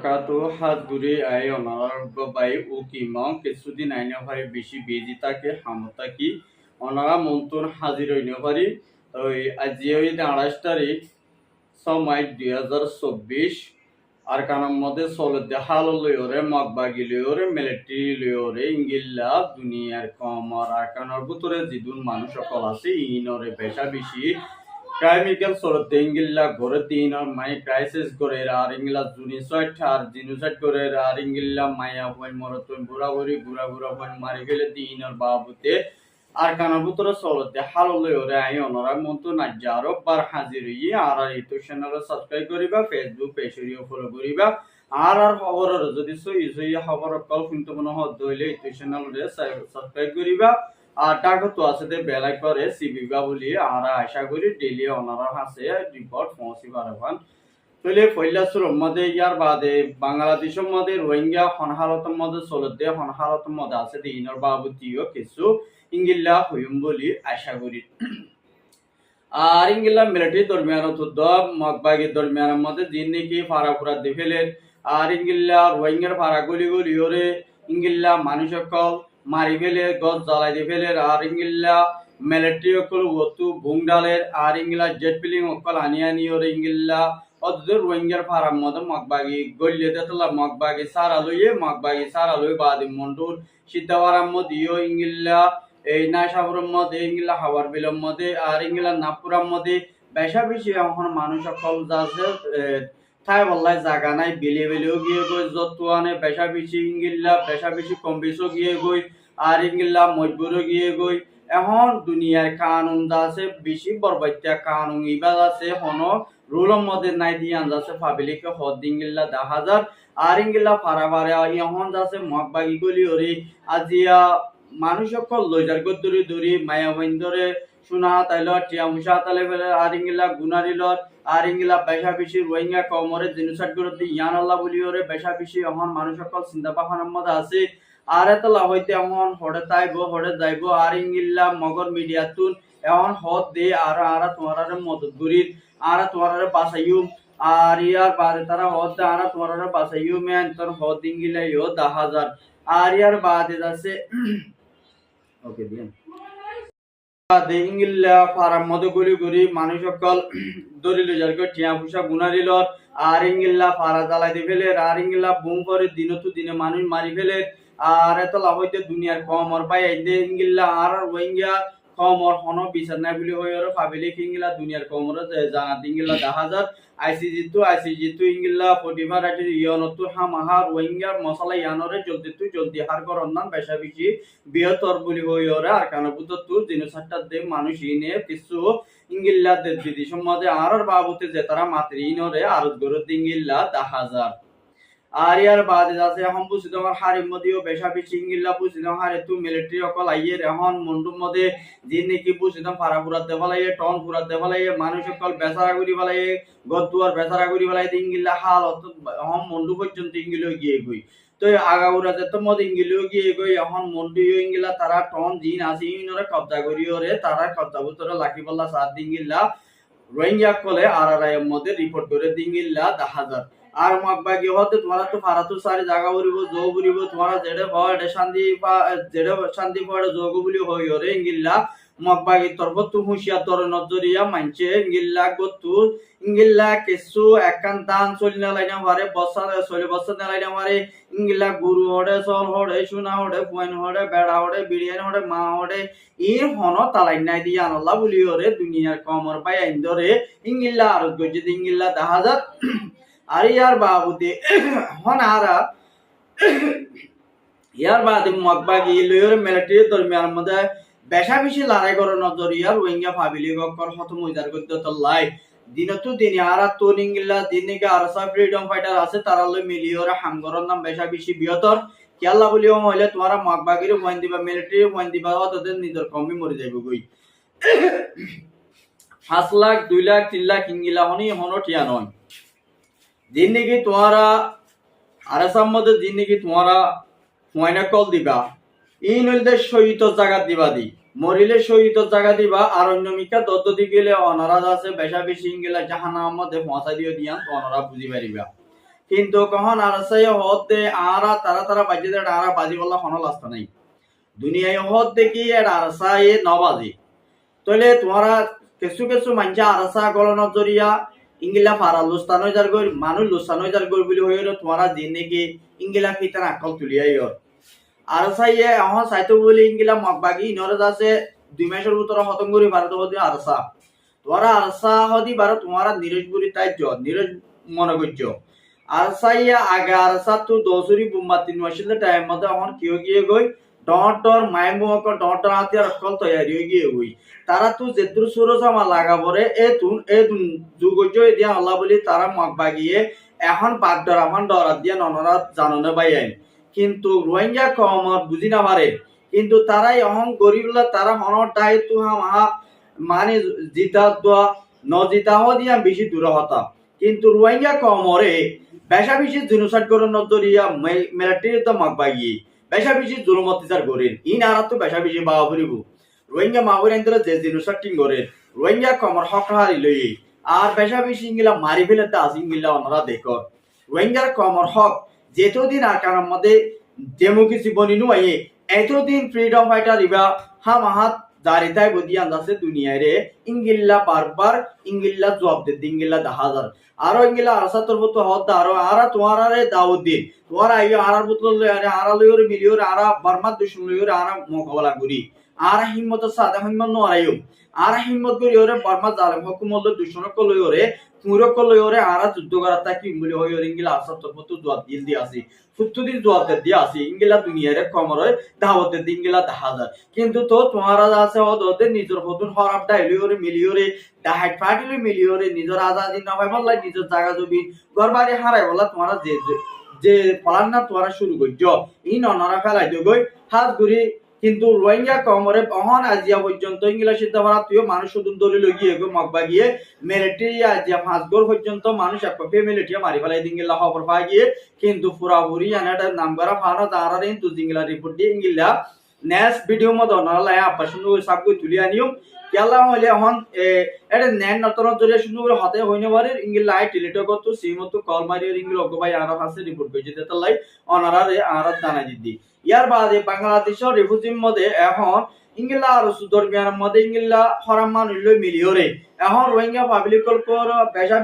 বারাকাতু Hajguri I অনারার by ও কিমং কিছুদিন আইনা ভাই বেশি বেজি তাকে হামতা কি অনারা মন্তুন হাজির হইনে পারি ওই আজি ওই 28 তারিখ 6 মার্চ 2024 আর কানার মধ্যে চলতে হাল লইরে মগবাগি লইরে মিলিটারি লইরে ইংগিল্লা দুনিয়ার কমর আর কানার ভিতরে জিদুন মানুষ সকল আছে ইনরে পেশা বেশি ক্রাইমিক্যাল চলতে ইংগিল্লা ঘরে দিন আর মাই ক্রাইসিস করে আর ইংলা জুনিসয়েড আর জিনুসয়েড করে আর ইংগিল্লা মায়া হই মরত বুড়া বুড়া হই মারি গেলে দিন আর বাবুতে আর কানার ভিতরে চলতে হাল লইরে আই অনরা মন্ত্র নাজ্জারো বার হাজির হই আর ইউটিউব চ্যানেল সাবস্ক্রাইব করিবা ফেসবুক পেজও ফলো করিবা আর খবর যদি সই খবর কল কিন্তু মনে হদ দইলে ইউটিউব চ্যানেল সাবস্ক্রাইব করিবা আর টাকা তো আছে বেল করে সিবিবা বলি আর আশা করি ডেইলি ওনারা হাসে রিপোর্ট পৌঁছি পারবান তলে ফইলাসুর মধ্যে ইয়ার বাদে বাংলাদেশের মধ্যে রোহিঙ্গা হনহালতের মধ্যে চলতে হনহালতের মধ্যে আছে দিনের বাবুতিও কিছু ইংগিল্লা হইম বলি আশা করি আর ইংগিল্লা মিলিটারি দরমিয়ানত মগবাগি দরমিয়ানের মধ্যে দিন নাকি ফারাফুরা দিফেলেন আর ইংগিল্লা রোহিঙ্গার ফারা গলি ওরে ইংগিল্লা মানুষ সকল মারি ফেলে গছ জ্বালাই দিয়ে ফেলে আর ইংগিল্লা মিলিটারি অকল ওতু বুং ডালের আর ইংগিল্লা জেট পিলিং অকল আনি ওরে ইংগিল্লা অদূর রোহিঙ্গার ফারাম মধ্যে মগবাগি গলিয়ে দেতলা মগবাগি সারা লইয়ে বাদি মন্ডুর সিদ্ধাওয়ারাম মধ্যেও ইংগিল্লা এই নাশাপুরের মধ্যে ইংগিল্লা হাওয়ার বিলের মধ্যে আর ইংগিল্লা নাগপুরের মধ্যে বেশা বেশি এখন মানুষ সকল যাচ্ছে ঠাই বল্লাই জাগা নাই বেলেও গিয়ে গই যত আনে বেশা বেশি ইংগিল্লা বেশা বেশি কম বেশও গিয়ে গই আর ইংগিল্লা মজবুরও গিয়ে গই এখন দুনিয়ার কানুন আছে বেশি বরবাইত্যা কানুন ইবাদ আছে হন রুলের মধ্যে নাই দিয়ে আনজাছে পাবলিকে হদ ইংগিল্লা 10,000 আর ইংগিল্লা ফারাবারে এখন যাচ্ছে মগবাগি গলি ওরে আজিয়া মানুষ সকল লইজার দূরি মায়া বইন্দরে শোনা তাইল টিয়া মুসা তালে ফেলে আর ইংগিল্লা গুনারিলর আর ইংগিলা বেশা বেশি রোহিঙ্গা কমরে জিনুসাইড করে ইয়ান আল্লাহ বলি ওরে বেশা বেশি এখন মানুষ সকল চিন্তা ভাবনার মধ্যে আছে আর এত লাভ হইতে এখন হড়ে তাইব হড়ে যাইব আর ইংগিল্লা মগর মিডিয়া তুন এখন হদ দে আর তোমার মদত করির আর তোমার বাসাইও আর ইয়ার বাদে তারা হদ দে আর তোমার বাসাইও মেন তোর হদ ইংগিলা ইও 10,000 আর ইয়ার বাদে আছে ওকে দিন ইংগিল্লা ফারাম মধ্যে গলি মানুষ সকল দরিল যারকে টিয়া পুষা গুনারিল আর ইংগিল্লা ফারা জ্বালাই দিয়ে ফেলে আর ইংগিল্লা বুম করে দিনে মানুষ মারি ফেলে আর এত লাভ হইতে দুনিয়ার কমর পাই ইংগিল্লা আর রোহিঙ্গা কমর হন বিচার নাই বলি হই আর পাবলিক ইংগিল্লা দুনিয়ার কমর জানা ইংগিল্লা 10,000 আইসিজি ইংগিল্লা 45 আটি ইয়নতু হামাহা রোহিঙ্গা মশলা ইয়ানরে জলদি হার করন্নান বেশা বেশি বৃহত্তর বলি হই ওরা আর কানপুত তু জিনিসটা দে মানুষ ইনে কিছু ইংগিল্লা দিদি সম্বন্ধে আর বাবুতে যে তারা মাতৃ ইনরে আরত গরু ইংগিল্লা 10,000 আর ইয়ার বাদে আছে এখন বুঝি তোমার হারির মধ্যেও বেশা বেশি ইংগিল্লা বুঝি তোমার হারে তু মিলিটারি অকল আইয়ের এখন মন্ডুর মধ্যে যে নাকি বুঝি তোমার ফারা ফুরাত দেবালাইয়ে টন ফুরাত দেবালাইয়ে মানুষ সকল বেচারা করি বেলাইয়ে গদ্দুয়ার বেচারা করি বেলাই ইংগিল্লা হাল এখন মন্ডু পর্যন্ত ইংগিলেও গিয়ে গই তো আগাউরা যেত মধ্যে ইংগিলেও গিয়ে গই এখন মন্ডুও ইংগিল্লা তারা টন জিন আছে ইনরে কবজা করিও রে তারা কবজা ভিতরে লাখি বল্লা সাত ইংগিল্লা রোহিঙ্গা কলে আর মধ্যে রিপোর্ট করে ইংগিল্লা 10,000 আর মগবাগি হতে তোমারা তো ফারাতু সারি জায়গা বলিব জো বলিব তোমারা যেডে ভয় শান্তি পড়ে যোগ বলি হই ওরে ইংগিল্লা মগবাগি তরফ তু হুঁশিয়া তর নজরিয়া মানছে ইংগিল্লা গতু ইংগিল্লা কিছু একান দান চলিনা লাইনা মারে বছর লাইনা মারে ইংগিল্লা গুরু হড়ে চল হড়ে সোনা হড়ে পয়েন হড়ে বেড়া হড়ে বিরিয়ানি হড়ে মা হড়ে ই হন তালাই নাই দিয়া আনল্লা বলি ওরে দুনিয়ার কমর পাই আইন ধরে ইংগিল্লা আর গজি ইংগিল্লা 10,000 আর ইয়ার বাবুতে হন আরা ইয়ার বাদে মগবাগি লইর মিলিটারি দরমিয়ার মধ্যে বেশা বেশি লড়াই করে নজরিয়া রোহিঙ্গা ফাবিলি গকর হত মইদার করতে তো লাই দিনতো দিনে আর তো ইংগিল্লা দিনকে আর সব ফ্রিডম ফাইটার আছে তারা লই মিলিয়র হামগরর নাম বেশা বেশি বিয়তর কেলা বলিও হইলে তোমারা মগবাগির পয়েন্ট দিবা মিলিটারি পয়েন্ট দিবা অতদের নিজের কমই মরে যাইব গই 5 লাখ 2 লাখ 3 লাখ ইংগিলা হনো ঠিয়া নয় দিন নাকি তোমারা আরাসাম মধ্যে দিন নাকি তোমারা ময়না কল দিবা এই নইলে শহীদ জায়গা দিবা দি মরিলে শহীদ জায়গা দিবা আর অন্য মিকা দদ্দতি গেলে অনারাজ আছে বেশা বেশি গেলে জাহান্নামের মধ্যে পৌঁছা দিও দিয়ান অনারা বুঝি পারিবা কিন্তু কখন আরসাই হতে আরা তারা তারা বাজি দে আরা বাজি বললা হন লাস্তা নাই দুনিয়ায় হত দেখি এর আরসাই নবাজি তাহলে তোমারা কিছু কিছু মানছে আরসা গলনের জরিয়া ইংলা ফারা লুস্তান হয়ে যার গই মানুষ লুস্তান হয়ে যার গই বলি হইল তোমারা দিন নাকি ইংলা ফিতার আকল তুলিয়াই আরসাইয়ে এখন চাইতো বলি ইংলা মগবাগি ইনরে আছে 2 মাসের ভিতরে খতম করি ভারত হদি আরসা তোরা আরসা হদি বারো তোমারা নিরজ বুড়ি তাই নিরজ মনে করছো আরসাইয়া আগে আরসা তো দোসুরি বুম্বা 3 মাসের টাইম মধ্যে এখন কিও গিয়ে গই ডটর মাইমুক ডটর হাতিয়ার অকল তৈরি হয়ে গিয়ে গই তারা তো যেতুর সুরজ আমার লাগাবরে এ তুন যুগজ দিয়া আল্লাহ বলি তারা মগবাগিয়ে এখন বাগডর এখন ডরাত দিয়া ননরা জাননে বাই আইন কিন্তু রোহিঙ্গা কমত বুঝি না পারে কিন্তু তারাই অহং গরিবলা তারা হনর দায় তো হা মানে জিতা দোয়া ন জিতা দিয়া বেশি দূর হতা কিন্তু রোহিঙ্গা কমরে বেশা বেশি জেনোসাইড করার নজরিয়া মিলিটারি তো মাগবাগি বেশা বেশি জুলুম অত্যাচার করেন ইন আর তো বেশা বেশি বাবা ফুরিব রোহিঙ্গা মাগুরেন যে জেনোসাইড টিং করেন রোহিঙ্গা কমর হক হারি লই আর বেশা বেশি ইংলা মারি ফেলে তা ইংলা ওনারা দেখো রোহিঙ্গার কমর হক যেতদিন আকার মধ্যে ডেমোক্রেসি বনি নুয়ে এতদিন ফ্রিডম ফাইটার ইবা হাম হাত জারিতায় বদি আন্দাজে দুনিয়ায় রে ইংলিল্লা বারবার ইংলিল্লা জবাব দে ইংলিল্লা 10,000 আরো ইংলিল্লা আরসাতর মতো হদ আরো আরা তোমার আরে দাউদ দিন তোমার আইও আরার বুতল আরে আরা লইরে মিলিওর আরা বারমাত দুশমন লইরে আরা মোকাবেলা করি আর হিম্মত সাদা হিম্মত নরাইও আর হিম্মত করি ওরে বারমাত জালেম হুকুমত দুশমনক লইরে পুরক লইরে আরা যুদ্ধ করা তাকি বলি হই ইংলিল্লা আরসাতর মতো জবাব দিল দি আসি সুত্তুদিন জবাব দিয়ে আসি ইংলিল্লা দুনিয়ারে কমর হয় দাওয়াতের দিন গেলা 10,000 কিন্তু তো তোমার আছে ওদের নিজের হতুন হরাপ ডাইলিওরে মিলিওরে ডাহাইট ফাটিলে মিলিওরে নিজের আজাদি না হয় বললাই নিজের জায়গা জমি ঘর বাড়ি হারাই বলা তোমারা যে ফলান না তোমারা শুরু করছো ই ননারা ফেলাই দিও গই হাত ঘুরি কিন্তু রোহিঙ্গা কমরে অহন আজিয়া পর্যন্ত ইংলা সিদ্ধা ভাড়া তুইও মানুষ শুধু দলি লগিয়ে গো মগবা গিয়ে মিলিটারি আজিয়া 5 গোর পর্যন্ত মানুষ এক ফ্যামিলিটিয়া মারি ফেলাই দিঙ্গিলা খবর পাই গিয়ে কিন্তু পুরাপুরি আনাটা নাম করা ফানো তারা কিন্তু জিঙ্গলা রিপোর্ট দিয়ে ইঙ্গিলা নেক্সট ভিডিও মতো নলাই আপা শুনু সবগুলো তুলি আনিও কেলা হইলে এখন এটা নেন নতন জরিয়া শুনু করে হতে হইনে পারে ইঙ্গিলা আই টিলিটো কত সিমত কল মারিও ইঙ্গিলা ওগো ভাই আরা আছে রিপোর্ট কইছে তেতা লাই অনারা আরা জানাই দিদি ইয়ার বাদে বাংলাদেশের রিফিউজির মধ্যে এখন ইংলা আর দরমিয়ানের মধ্যে ইংলা হরাম মানুষ মিলিয়রে এখন রোহিঙ্গা পাবলিক বেশা